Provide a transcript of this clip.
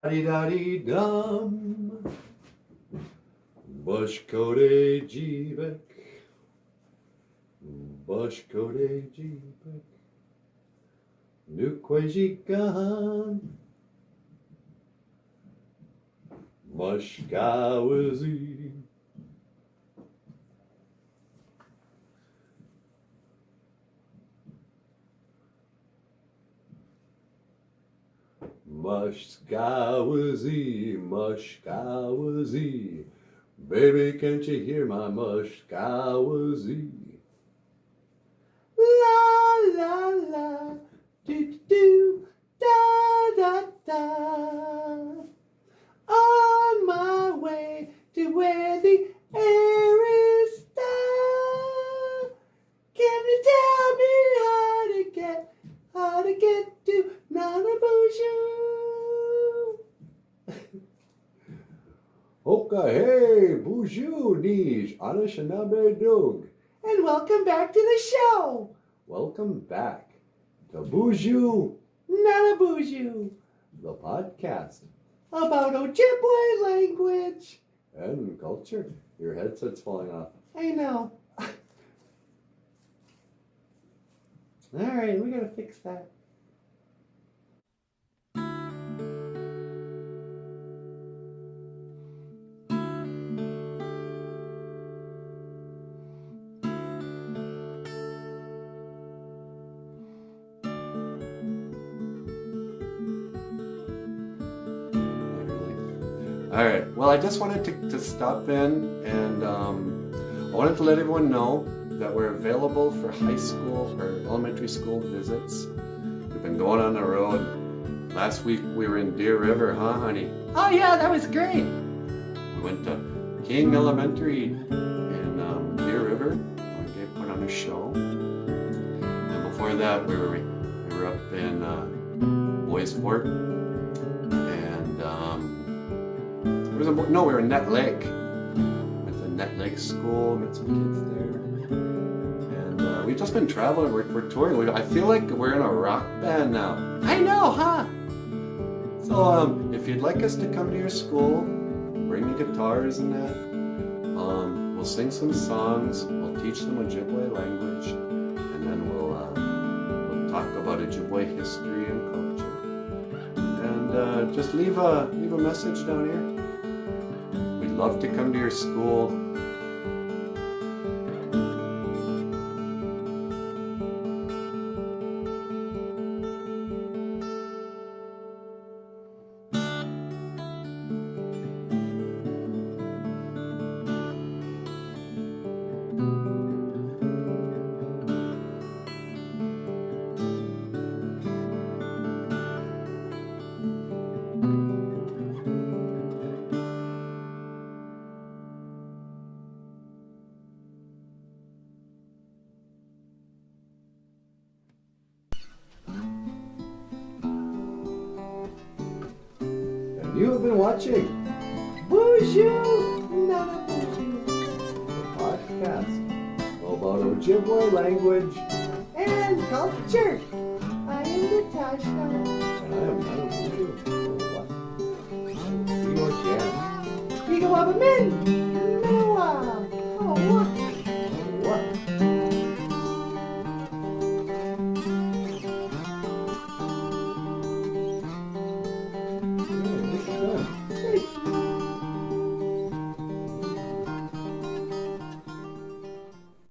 Da-di-da-di-dum. Bashkode jibek. Bashkode jibek. Nukwejikan. Mashkawazi. Mushkawazi, mushkawazi. Baby, can't you hear my mushkawazi? La la la, do do da da da. On my way to where the air is down. Can you tell me how to get to NANABOOZHOO? Oka hey, BOOZHOO nish, Anashanabe dog. And welcome back to the show. Welcome back to BOOZHOO, NANABOOZHOO, the podcast about Ojibwe language and culture. Your headset's falling off. I know. All right, we gotta fix that. All right, well, I just wanted to stop in and I wanted to let everyone know that we're available for high school or elementary school visits. We've been going on the road. Last week we were in Deer River, huh, honey? Oh yeah, that was great. We went to King Elementary in Deer River. We put on a show. And before that, we were up in Boys Fort. We were in Net Lake. Went to Net Lake School, met some kids there. And we've just been traveling, we're touring. I feel like we're in a rock band now. I know, huh? So if you'd like us to come to your school, bring the guitars and that. We'll sing some songs, we'll teach them Ojibwe language, and then we'll talk about Ojibwe history and culture. And just leave a message down here. Love to come to your school. You have been watching BOOZHOO, NANABOOZHOO, the podcast about Ojibwe language and culture. I am Natasha. And I am NANABOOZHOO. See you again. Bigawabamin!